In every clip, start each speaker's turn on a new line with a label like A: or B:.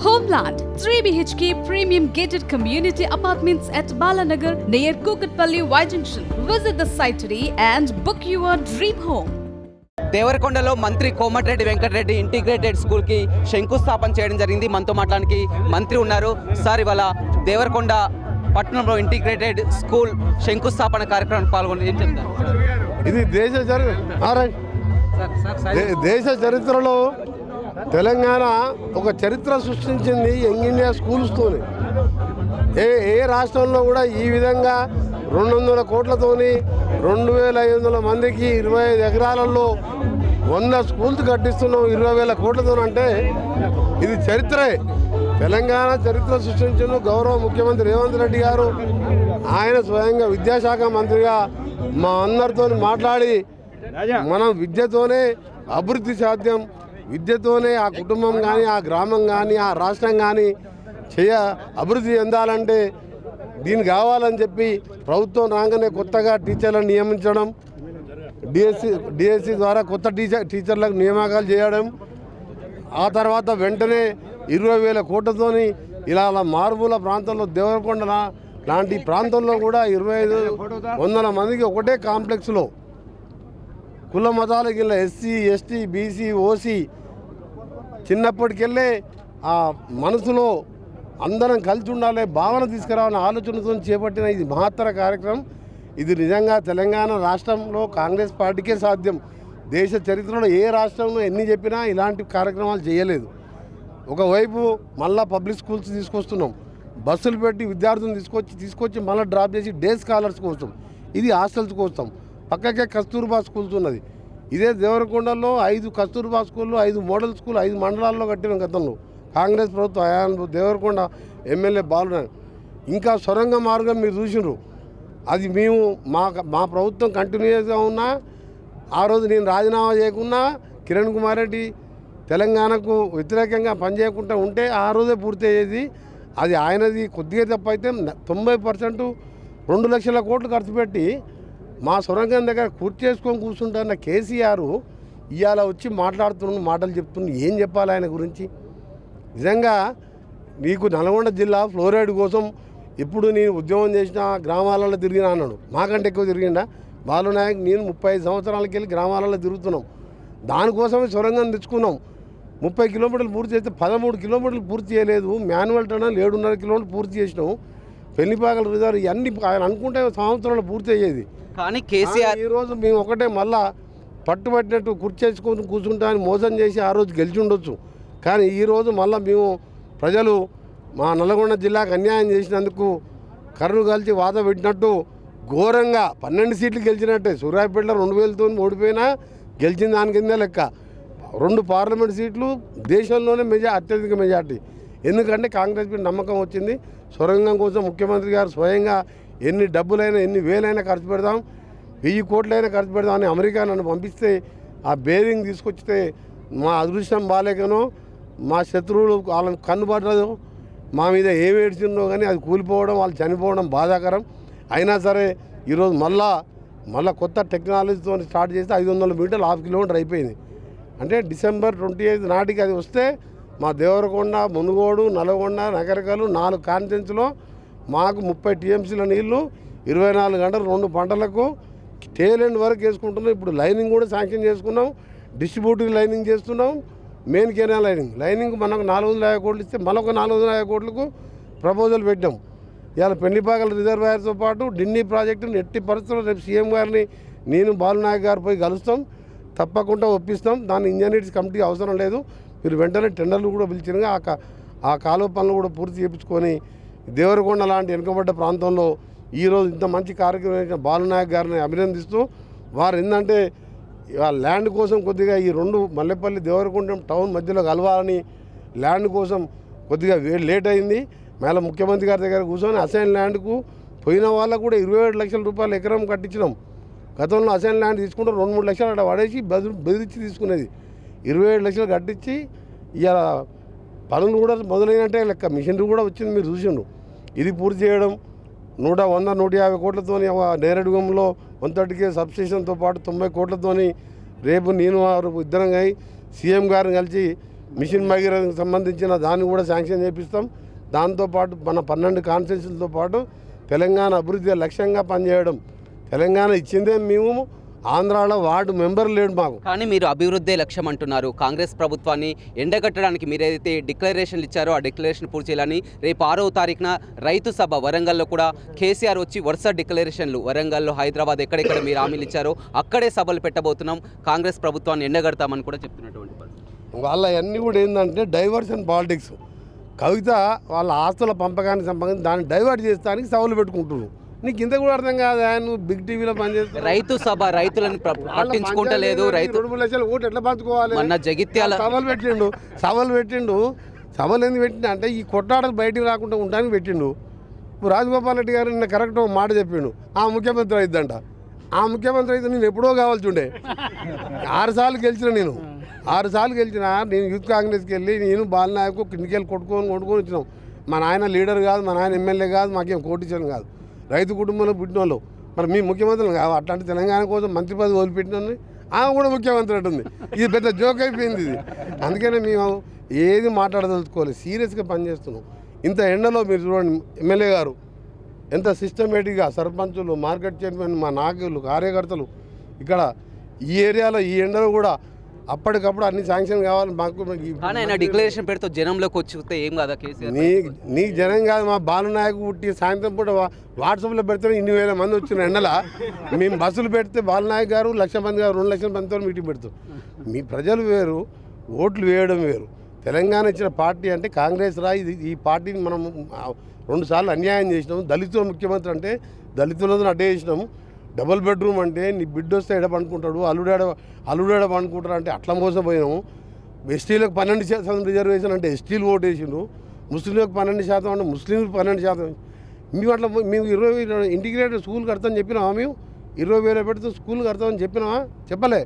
A: Homeland 3 BHK premium gated community apartments at Balanagar near Kukatpalli Y Junction. Visit the site today and book your dream home.
B: దేవరకొండలో మంత్రి Komatireddy Venkatareddy integrated స్కూల్కి శంకుస్థాపన చేయడం జరిగింది. మనతో మాట్లాడడానికి మంత్రి ఉన్నారు. సార్, ఇవాళ దేవరకొండ పట్టణంలో ఇంటిగ్రేటెడ్ స్కూల్ శంకుస్థాపన కార్యక్రమం పాల్గొని ఏం చెప్తారు?
C: ఇది దేశ చరిత్రలో తెలంగాణ ఒక చరిత్ర సృష్టించింది యంగ్ ఇండియా స్కూల్స్తోని. ఏ రాష్ట్రంలో కూడా ఈ విధంగా 200 కోట్లతోని 2500 మందికి 25 ఎకరాలలో 100 స్కూల్స్ కట్టిస్తున్నాం 20,000 కోట్లతో. అంటే ఇది చరిత్రే, తెలంగాణ చరిత్ర సృష్టించిన గౌరవ ముఖ్యమంత్రి రేవంత్ రెడ్డి గారు. ఆయన స్వయంగా విద్యాశాఖ మంత్రిగా మా అందరితో మాట్లాడి మనం విద్యతోనే అభివృద్ధి సాధ్యం, విద్యతోనే ఆ కుటుంబం కానీ ఆ గ్రామం కానీ ఆ రాష్ట్రం కానీ అభివృద్ధి చెందాలంటే దీని కావాలని చెప్పి ప్రభుత్వం రాగానే కొత్తగా టీచర్లను నియమించడం, డిఎస్సి ద్వారా కొత్త టీచర్లకు నియామకాలు చేయడం, ఆ తర్వాత వెంటనే 20,000 కోట్లతోని ఇలా మారుమూల ప్రాంతంలో దేవరకొండ లాంటి ప్రాంతంలో కూడా 2,500 మందికి ఒకటే కాంప్లెక్స్లో కుల మతాలకి ఇలా ఎస్సీ ఎస్టీ బీసీ ఓసీ చిన్నప్పటికెళ్ళే ఆ మనసులో అందరం కలిసి ఉండాలి భావన తీసుకురావాలని ఆలోచనతో చేపట్టిన ఇది మహత్తర కార్యక్రమం. ఇది నిజంగా తెలంగాణ రాష్ట్రంలో కాంగ్రెస్ పార్టీకే సాధ్యం. దేశ చరిత్రలో ఏ రాష్ట్రంలో ఎన్ని చెప్పినా ఇలాంటి కార్యక్రమాలు చేయలేదు. ఒకవైపు మళ్ళీ పబ్లిక్ స్కూల్స్ తీసుకొస్తున్నాం, బస్సులు పెట్టి విద్యార్థులను తీసుకొచ్చి మళ్ళీ డ్రాప్ చేసి డే స్కాలర్స్ కోసం, ఇది హాస్టల్స్ కోసం. పక్కకే కస్తూర్బా స్కూల్స్ ఉన్నది. ఇదే దేవరకొండలో 5 కస్తూర్బా స్కూళ్ళు, 5 మోడల్ స్కూల్ 5 మండలాల్లో కట్టిన గతంలో కాంగ్రెస్ ప్రభుత్వం. దేవరకొండ ఎమ్మెల్యే బాలునాయక్ ఇంకా సొరంగ మార్గం మీరు చూసినారు. అది మేము మా ప్రభుత్వం కంటిన్యూస్గా ఉన్నా, ఆ రోజు నేను రాజీనామా చేయకున్నా కిరణ్ కుమార్ రెడ్డి తెలంగాణకు వ్యతిరేకంగా పనిచేయకుండా ఉంటే ఆ రోజే పూర్తి అయ్యేది. అది ఆయనది కొద్దిగా తప్ప అయితే 90% 2 లక్షల కోట్లు ఖర్చు పెట్టి మా సొరంగం దగ్గర కుర్చీ చేసుకొని కూర్చుంటున్న కేసీఆర్ ఇవాళ వచ్చి మాటలు చెప్తున్నా. ఏం చెప్పాలి ఆయన గురించి? నిజంగా నీకు నల్గొండ జిల్లా ఫ్లోరైడ్ కోసం ఇప్పుడు నేను ఉద్యమం చేసిన గ్రామాలలో తిరిగినా అన్నాడు. మాకంటే ఎక్కువ తిరిగిండా బాలునాయక్? నేను 35 సంవత్సరాలకి వెళ్ళి గ్రామాలలో తిరుగుతున్నాం. దానికోసమే సొరంగం తెచ్చుకున్నాం. 30 కిలోమీటర్లు పూర్తి చేస్తే 13 కిలోమీటర్లు పూర్తి చేయలేదు. మాన్యువల్ టనల్ 7.5 కిలోమీటర్లు పూర్తి చేసినాం. పెళ్లిపాకల రిజర్వ్ ఇవన్నీ ఆయన అనుకుంటే సంవత్సరాలు పూర్తి అయ్యేది.
B: కానీ కేసీఆర్
C: ఈరోజు మేము ఒకటే మళ్ళా పట్టుబట్టినట్టు కుర్చేసుకొని కూర్చుంటా అని మోసం చేసి ఆ రోజు గెలిచి ఉండొచ్చు. కానీ ఈరోజు మళ్ళీ మేము ప్రజలు మా నల్గొండ జిల్లాకు అన్యాయం చేసినందుకు కర్రు కలిసి వాత పెట్టినట్టు ఘోరంగా 12 సీట్లు గెలిచినట్టే. సూర్యాపేటలో 2,000తో ఓడిపోయినా గెలిచిన దాని కిందే లెక్క. 2 పార్లమెంట్ సీట్లు దేశంలోనే అత్యధిక మెజార్టీ. ఎందుకంటే కాంగ్రెస్ మీద నమ్మకం వచ్చింది. సొరంగం కోసం ముఖ్యమంత్రి గారు స్వయంగా ఎన్ని డబ్బులైనా ఎన్ని వేలైనా ఖర్చు పెడదాం, 1000 కోట్లైనా ఖర్చు పెడదాం అని అమెరికా నన్ను పంపిస్తే ఆ బేరింగ్ తీసుకొచ్చితే మా అదృష్టం బాలేకనో మా శత్రువులు వాళ్ళని కన్నుబడ్డదో మా మీద ఏమి ఏడ్చిందో కానీ అది కూలిపోవడం వాళ్ళు చనిపోవడం బాధాకరం. అయినా సరే ఈరోజు మళ్ళా కొత్త టెక్నాలజీతో స్టార్ట్ చేస్తే 500 మీటర్లు 1/2 కిలోమీటర్ అయిపోయింది. అంటే డిసెంబర్ 28 నాటికి అది వస్తే మా దేవరకొండ, మునుగోడు, నల్గొండ, నగరికలు 4 కాన్స్టిట్యున్సీలో మాకు 30 టీఎంసీల నీళ్లు 24 గంటలు 2 పంటలకు టేల్ ఎండ్ వరకు వేసుకుంటున్నాం. ఇప్పుడు లైనింగ్ కూడా శాంక్షన్ చేసుకున్నాం, డిస్ట్రిబ్యూటివ్ లైనింగ్ చేస్తున్నాం, మెయిన్ కెనాల్ లైనింగ్ మనకు 450 కోట్లు ఇస్తే మరొక 450 కోట్లకు ప్రపోజల్ పెట్టాం. ఇవాళ పెళ్లిపాకల రిజర్వాయర్తో పాటు ఢిల్లీ ప్రాజెక్టును ఎట్టి పరిస్థితుల్లో రేపు సీఎం గారిని నేను బాలునాయక్ గారు పోయి కలుస్తాం, తప్పకుండా ఒప్పిస్తాం. దాని ఇంజనీర్స్ కమిటీ అవసరం లేదు, మీరు వెంటనే టెండర్లు కూడా పిలిచినగా ఆ కాలువ పనులు కూడా పూర్తి చేయించుకొని దేవరకొండ లాంటి వెనుకబడ్డ ప్రాంతంలో ఈరోజు ఇంత మంచి కార్యక్రమం చేసిన బాలునాయక్ గారిని అభినందిస్తూ, వారు ఏంటంటే ల్యాండ్ కోసం కొద్దిగా ఈ 2 మల్లెపల్లి దేవరకొండ టౌన్ మధ్యలో కలవాలని ల్యాండ్ కోసం కొద్దిగా లేట్ అయింది. మళ్ళీ ముఖ్యమంత్రి గారి దగ్గర కూర్చొని అసైన్ ల్యాండ్కు పోయిన వాళ్ళకు కూడా 27 లక్షల రూపాయలు ఎకరం కట్టించినాం. గతంలో అసైన్ ల్యాండ్ తీసుకుంటే 2-3 లక్షలు అక్కడ పడేసి బెదిరించి తీసుకునేది. 27 లక్షలు కట్టించి ఇవాళ పనులు కూడా మొదలైనట్టే లెక్క. మిషనరీ కూడా వచ్చింది, మీరు చూసిండ్రు. ఇది పూర్తి చేయడం 100-150 కోట్లతో నేరడుగంలో 130 సబ్స్టేషన్తో పాటు 90 కోట్లతో రేపు నేను వారు ఇద్దరం సీఎం గారిని కలిసి మిషన్ భగీరథకు సంబంధించిన దాన్ని కూడా శాంక్షన్ చేపిస్తాం. దాంతోపాటు మన 12 కాన్స్టిట్యూన్సీలతో పాటు తెలంగాణ అభివృద్ధి లక్ష్యంగా పనిచేయడం. తెలంగాణ ఇచ్చిందే మేము, ఆంధ్రాలో వార్డు మెంబర్ లేడు మాకు.
B: కానీ మీరు అభివృద్ధి లక్ష్యం అంటున్నారు. కాంగ్రెస్ ప్రభుత్వాన్ని ఎండగట్టడానికి మీరు ఏదైతే డిక్లరేషన్లు ఇచ్చారో ఆ డిక్లరేషన్ పూర్తి చేయాలని రేపు 6వ తారీఖున రైతు సభ వరంగల్లో కూడా కేసీఆర్ వచ్చి వరుస డిక్లరేషన్లు వరంగల్లో, హైదరాబాద్ ఎక్కడెక్కడ మీరు హామీలు ఇచ్చారో అక్కడే సభలు పెట్టబోతున్నాం, కాంగ్రెస్ ప్రభుత్వాన్ని ఎండగడతామని కూడా చెప్తున్నటువంటి పరిస్థితి.
C: వాళ్ళ అన్నీ కూడా ఏంటంటే డైవర్షన్ పాలిటిక్స్. కవిత వాళ్ళ ఆస్తుల పంపకానికి సంబంధించి దాన్ని డైవర్ట్ చేస్తానికి సవాలు పెట్టుకుంటున్నారు. నీకు ఇంత కూడా అర్థం కాదా? నువ్వు బిగ్ టీవీలో పనిచేస్తావు.
B: రైతు సభ రైతులను పట్టించుకుంటలేదు. రైతు
C: 2 లక్షలు ఓటు ఎట్లా పంచుకోవాలి?
B: మన జగిత్యాల
C: సవాలు పెట్టిండు. సవాలు ఎందుకు పెట్టిండు అంటే ఈ కొట్టాడలు బయటికి రాకుండా ఉండడానికి పెట్టిండు. రాజగోపాల్ రెడ్డి గారు నిన్న కరెక్ట్ మాట చెప్పిండు. ఆ ముఖ్యమంత్రి అయిద్దంట. ఆ ముఖ్యమంత్రి అయితే నేను ఎప్పుడో కావాల్సి ఉండే. 6 సార్లు గెలిచిన నేను. 6 సార్లు గెలిచిన నేను యూత్ కాంగ్రెస్కి వెళ్ళి నేను బాలనాయకు కిందికెళ్ళి కొట్టుకొని వచ్చినాం. మా నాయన లీడర్ కాదు, మా నాయన ఎమ్మెల్యే కాదు, మాకేం కోటీశ్వరం కాదు, రైతు కుటుంబంలో పుట్టిన వాళ్ళు. మరి మీ ముఖ్యమంత్రులు కాదు. అట్లాంటి తెలంగాణ కోసం మంత్రి పదవి వదిలిపెట్టిన ఆమె కూడా ముఖ్యమంత్రి అంటుంది. ఇది పెద్ద జోక్ అయిపోయింది ఇది. అందుకనే మేము ఏది మాట్లాడదలుచుకోవాలి, సీరియస్గా పనిచేస్తున్నాం. ఇంత ఎండలో మీరు చూడండి, ఎమ్మెల్యే గారు ఎంత సిస్టమేటిక్గా సర్పంచులు, మార్కెట్ చైర్మన్, మా నాయకులు, కార్యకర్తలు ఇక్కడ ఈ ఏరియాలో ఈ ఎండలో కూడా అప్పటికప్పుడు అన్ని శాంక్షన్ కావాలి మాకు.
B: కానీ ఆయన డిక్లరేషన్ పెడితే జనంలోకి వచ్చితే ఏం కాదా కేసీఆర్?
C: నీ జనం కాదు, మా బాలనాయకు పుట్టి సాయంత్రం పూట వాట్సాప్లో పెడితే 2,000 మంది వచ్చిన ఎండల మేము బస్సులు పెడితే బాలనాయక్ గారు 1,00,000 మంది గారు 2 లక్షల మందితో మీటింగ్ పెడతాం. మీ ప్రజలు వేరు, ఓట్లు వేయడం వేరు. తెలంగాణ ఇచ్చిన పార్టీ అంటే కాంగ్రెస్ రా. ఈ పార్టీని మనం 2 సార్లు అన్యాయం చేసినాము. దళితుల ముఖ్యమంత్రి అంటే దళితులను అడ్డే చేసినాము. డబుల్ బెడ్రూమ్ అంటే నీ బిడ్డ వస్తే ఎడ పండుకుంటాడు, అల్లుడేడ పండుకుంటాడు అంటే అట్లా మోసపోయినాము. ఎస్టీలకు 12% రిజర్వేషన్ అంటే ఎస్టీలు ఓటు వేసిండు. ముస్లింలకు 12% అంటే ముస్లింలకు 12%. మేము అట్లా మేము 20 ఇంటిగ్రేటెడ్ స్కూల్ కడతామని చెప్పినామా? మేము 20,000 పెడితే స్కూల్ కడతామని చెప్పినామా? చెప్పలే.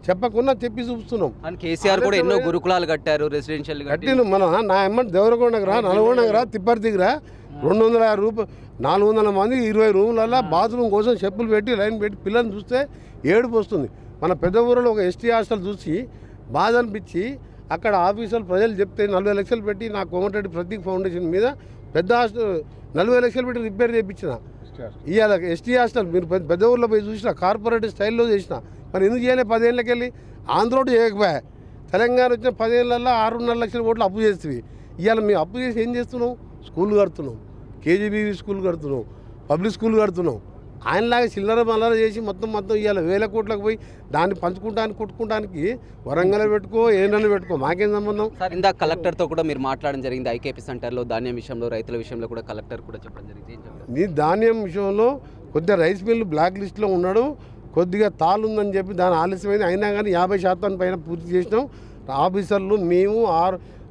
C: చెప్పకుండా చెప్పి చూస్తున్నాం.
B: కేసీఆర్ కూడా ఎన్నో గురుకులాలు కట్టారు, రెసిడెన్షియల్
C: కట్టిన మన నా ఎమ్మంటే దేవరకొండకు రా, నల్గొండకు రా, తిప్పర్తికి రా. 250 రూపాయలు 400 మంది 20 రూములలో బాత్రూమ్ కోసం చెప్పులు పెట్టి లైన్ పెట్టి పిల్లల్ని చూస్తే ఏడుపు వస్తుంది. మన పెద్ద ఊరిలో ఒక ఎస్టీ హాస్టల్ చూసి బాధ అనిపించి అక్కడ ఆఫీసర్లు ప్రజలు చెప్తే 40 లక్షలు పెట్టి నా కోమటిరెడ్డి ప్రతీక్ ఫౌండేషన్ మీద పెద్ద హాస్టల్ 40 లక్షలు పెట్టి రిపేర్ చేయించిన. ఇవాళ ఎస్టీ హాస్టల్ మీరు పెద్ద ఊర్లో పోయి చూసిన కార్పొరేట్ స్టైల్లో చేసిన. మరి ఎందుకు చేయలే? 10 ఏళ్ళకి వెళ్ళి ఆంధ్రోడు చేయకపోయా. తెలంగాణ వచ్చిన 10 ఏళ్ళల్లో 6.5 లక్షల కోట్లు అప్పు చేస్తుంది. ఇవాళ మేము అప్పు చేసి ఏం చేస్తున్నాం? స్కూల్ కడుతున్నాం, కేజీబీవీ స్కూల్ కడుతున్నాం, పబ్లిక్ స్కూల్ కడుతున్నాం. ఆయనలాగా చిల్లర మల్లర చేసి మొత్తం ఇవాళ 1,000 కోట్లకు పోయి దాన్ని పంచుకుంటానికి కొట్టుకుంటానికి వరంగల్ పెట్టుకో, ఏంటని పెట్టుకో, మాకేం సంబంధం?
B: సార్, ఇందాక కలెక్టర్తో కూడా మీరు మాట్లాడడం జరిగింది. ఐకేపీ సెంటర్లో ధాన్యం విషయంలో, రైతుల విషయంలో కూడా కలెక్టర్ కూడా చెప్పడం జరిగింది.
C: నీ ధాన్యం విషయంలో కొద్దిగా రైస్ మిల్లు బ్లాక్ లిస్ట్లో ఉన్నాడు, కొద్దిగా తాళ్ళు ఉందని చెప్పి దాని ఆలస్యమైంది. అయినా కానీ 50% పైన పూర్తి చేసినాం. ఆఫీసర్లు మేము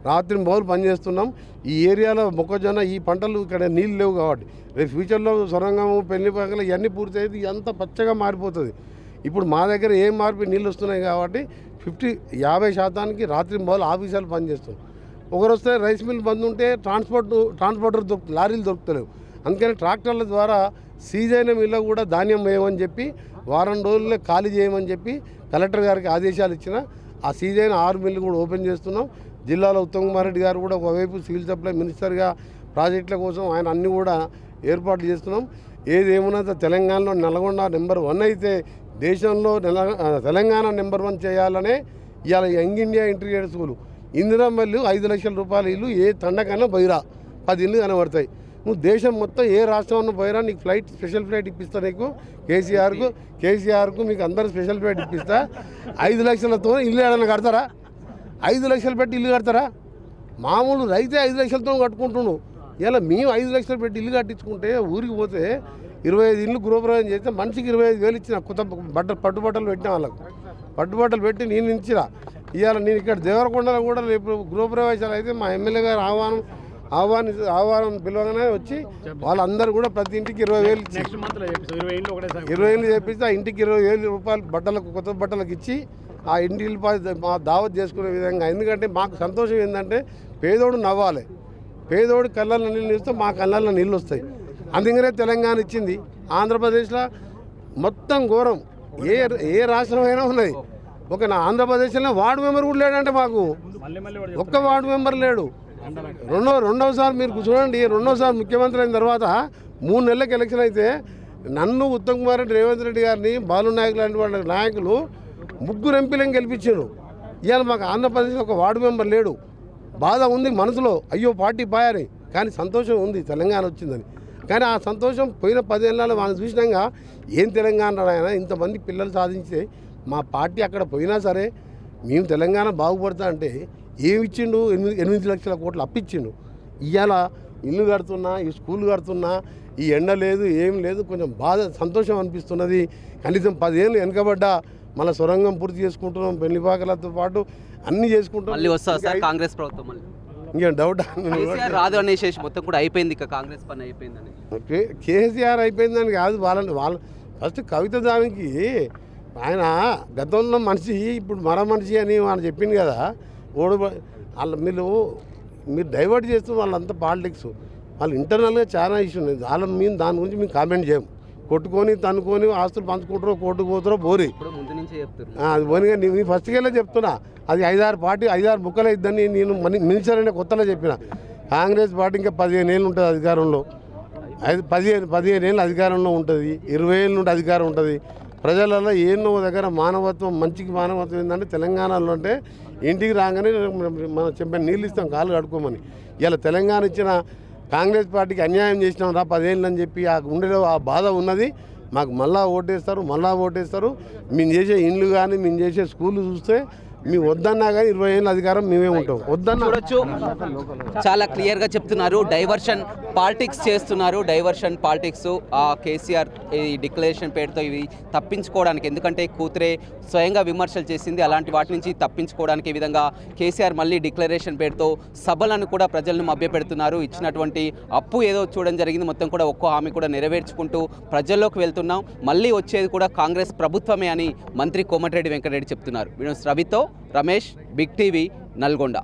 C: రాత్రి బౌలు పనిచేస్తున్నాం. ఈ ఏరియాలో మొక్కజొన్న ఈ పంటలు ఇక్కడ నీళ్ళు లేవు కాబట్టి రేపు ఫ్యూచర్లో సొరంగము, పెళ్లి పక్కల ఇవన్నీ పూర్తి అయితే ఎంత పచ్చగా మారిపోతుంది. ఇప్పుడు మా దగ్గర ఏం మార్పు నీళ్ళు వస్తున్నాయి కాబట్టి 50% రాత్రి బౌలు ఆఫీసర్లు పనిచేస్తున్నాం. ఒకరు వస్తే రైస్ మిల్ బంద్ ఉంటే ట్రాన్స్పోర్టర్ లారీలు దొరుకుతలేవు. అందుకని ట్రాక్టర్ల ద్వారా సీజ్ అయిన మిల్ల కూడా ధాన్యం వేయమని చెప్పి వారం రోజుల్లో ఖాళీ చేయమని చెప్పి కలెక్టర్ గారికి ఆదేశాలు ఇచ్చిన. ఆ సీజ్ అయిన 6 మిల్లు కూడా ఓపెన్ చేస్తున్నాం. జిల్లాలో ఉత్తమ్ కుమార్ రెడ్డి గారు కూడా ఒకవైపు సివిల్ సప్లై మినిస్టర్గా ప్రాజెక్టుల కోసం ఆయన అన్ని కూడా ఏర్పాట్లు చేస్తున్నాం. ఏదేమున్నా తెలంగాణలో నల్గొండ నెంబర్ 1 అయితే దేశంలో తెలంగాణ నెంబర్ 1 చేయాలనే ఇవాళ యంగ్ ఇండియా ఇంటిగ్రేటెడ్ స్కూల్ ఇందిరామల్లి 5 లక్షల రూపాయల ఇల్లు ఏ తండకన్నా పోయిరా 10 ఇల్లు కనబడతాయి. నువ్వు దేశం మొత్తం ఏ రాష్ట్రంలో పోయిరా నీకు స్పెషల్ ఫ్లైట్ ఇప్పిస్తా. నీకు కేసీఆర్కు మీకు అందరూ స్పెషల్ ఫ్లైట్ ఇప్పిస్తా. 5 లక్షలతో ఇల్లు ఏడన్నా కడతారా? 5 లక్షలు పెట్టి ఇల్లు కడతారా? మామూలు రైతే 5 లక్షలతో కట్టుకుంటున్నాడు. ఇలా మేము 5 లక్షలు పెట్టి ఇల్లు కట్టించుకుంటే ఊరికి పోతే 25 ఇల్లు గృహప్రవేశం చేస్తే మనిషికి 25,000 ఇచ్చిన. కొత్త పట్టుబట్టలు పెట్టిన వాళ్ళకు పట్టుబట్టలు పెట్టి నేను ఇచ్చిన. ఇవాళ నేను ఇక్కడ దేవరకొండలో కూడా రేపు గృహప్రవేశాలు అయితే మా ఎమ్మెల్యే గారు ఆహ్వానం పిలవగానే వచ్చి వాళ్ళందరూ కూడా ప్రతి ఇంటికి 20,000 ఇచ్చి 20 ఏళ్ళు చేపిస్తే ఆ ఇంటికి 20,000 రూపాయలు బట్టలకు కొత్త బట్టలకు ఇచ్చి ఆ ఇంటికి మా దావత్ చేసుకునే విధంగా. ఎందుకంటే మాకు సంతోషం ఏంటంటే పేదోడు నవ్వాలి, పేదోడు కళ్ళల్లో నీళ్ళు ఇస్తే మా కళ్ళల్లో నీళ్ళు వస్తాయి. అందుకనే తెలంగాణ ఇచ్చింది. ఆంధ్రప్రదేశ్లో మొత్తం ఘోరం, ఏ రాష్ట్రమైనా ఉన్నది. ఒక నా ఆంధ్రప్రదేశ్లో వార్డు మెంబర్ కూడా లేడంటే మాకు ఒక్క వార్డు మెంబర్ లేడు. రెండవసారి మీరు చూడండి, రెండోసారి ముఖ్యమంత్రి అయిన తర్వాత 3 నెలలకు ఎలక్షన్ అయితే నన్ను, ఉత్తమ్ కుమార్ రెడ్డి, రేవంత్ రెడ్డి గారిని, బాలు నాయక్ లాంటి వాళ్ళ నాయకులు 3 ఎంపీలను గెలిపించారు. ఇవాళ మాకు ఆంధ్రప్రదేశ్లో ఒక వార్డు మెంబర్ లేడు. బాధ ఉంది మనసులో, అయ్యో పార్టీ పాయని, కానీ సంతోషం ఉంది తెలంగాణ వచ్చిందని. కానీ ఆ సంతోషం పోయిన 10 ఏళ్ళలో మనం చూసినాక ఏం తెలంగాణ ఆయన ఇంతమంది పిల్లలు సాధించితే మా పార్టీ అక్కడ పోయినా సరే మేము తెలంగాణ బాగుపడతా అంటే ఏమి ఇచ్చిండు? 8 లక్షల కోట్లు అప్పిచ్చిండు. ఇవాళ ఇల్లు కడుతున్నా, ఈ స్కూల్ కడుతున్నా, ఈ ఎండ లేదు, ఏం లేదు, కొంచెం బాధ సంతోషం అనిపిస్తున్నది. కనీసం 10 ఏళ్ళు వెనకబడ్డా మళ్ళీ సొరంగం పూర్తి చేసుకుంటున్నాం, పెళ్లిపాకలతో పాటు అన్నీ చేసుకుంటాం.
B: మళ్ళీ వస్తా సార్ కాంగ్రెస్ ప్రభుత్వం మళ్ళీ
C: ఇంకేం డౌట్
B: కేసీఆర్ రాదు అనేసి మొత్తం కూడా అయిపోయింది, ఇక కాంగ్రెస్ పని అయిపోయిందని.
C: కేసీఆర్ అయిపోయిందని కాదు, వాళ్ళ ఫస్ట్ కవిత దానికి ఆయన గతంలో మనిషి ఇప్పుడు మరో మనిషి అని వాళ్ళు చెప్పింది కదా. వాళ్ళ మీరు డైవర్ట్ చేస్తున్న వాళ్ళంతా పాలిటిక్స్, వాళ్ళు ఇంటర్నల్గా చాలా ఇష్యూ ఉన్నాయి. మేము దాని గురించి మేము కామెంట్ చేయం. కొట్టుకొని తనుకొని ఆస్తులు పంచుకుంటారో, కోర్టుకు పోతారో బోరి అది పోనీగా నేను ఫస్ట్కి వెళ్ళే చెప్తున్నా. అది 5-6 ముక్కలు ఇద్దని నేను మినిస్టర్ అనే కొత్తలో చెప్పిన. కాంగ్రెస్ పార్టీ ఇంకా 15 ఏళ్ళు ఉంటుంది అధికారంలో, 15 ఏళ్ళు అధికారంలో ఉంటుంది, 20 ఏళ్ళ నుండి అధికారం ఉంటుంది. ప్రజలలో ఏన్నో దగ్గర మానవత్వం, మంచికి మానవత్వం ఏంటంటే తెలంగాణలో అంటే ఇంటికి రాగానే మనం చెప్పిన నీళ్ళు ఇస్తాం కాళ్ళు కడుక్కోమని. ఇలా తెలంగాణ ఇచ్చిన కాంగ్రెస్ పార్టీకి అన్యాయం చేసినాం రా 10 ఏళ్ళు అని చెప్పి ఆ గుండెలో ఆ బాధ ఉన్నది. మాకు మళ్ళా ఓటేస్తారు. మేము చేసే ఇండ్లు కానీ, మేము చేసే స్కూళ్ళు చూస్తే మేము వద్దన్నా కానీ 20 ఏళ్ళ అధికారం మేమే ఉంటాం. వద్దన్నా
B: చూడొచ్చు, చాలా క్లియర్గా చెప్తున్నారు. డైవర్షన్ పాలిటిక్స్ చేస్తున్నారు. డైవర్షన్ పాలిటిక్స్ కేసీఆర్ ఈ డిక్లరేషన్ పేరుతో ఇవి తప్పించుకోవడానికి, ఎందుకంటే కూతురే స్వయంగా విమర్శలు చేసింది, అలాంటి వాటి నుంచి తప్పించుకోవడానికి ఈ విధంగా కేసీఆర్ మళ్ళీ డిక్లరేషన్ పేరుతో సభలను కూడా ప్రజలను మభ్యపెడుతున్నారు. ఇచ్చినటువంటి అప్పు ఏదో చూడడం జరిగింది, మొత్తం కూడా ఒక్కో హామీ కూడా నెరవేర్చుకుంటూ ప్రజల్లోకి వెళ్తున్నాం. మళ్ళీ వచ్చేది కూడా కాంగ్రెస్ ప్రభుత్వమే అని మంత్రి కోమటిరెడ్డి వెంకటరెడ్డి చెప్తున్నారు. రవితో రమేష్, బిగ్ టీవీ, నల్గొండ.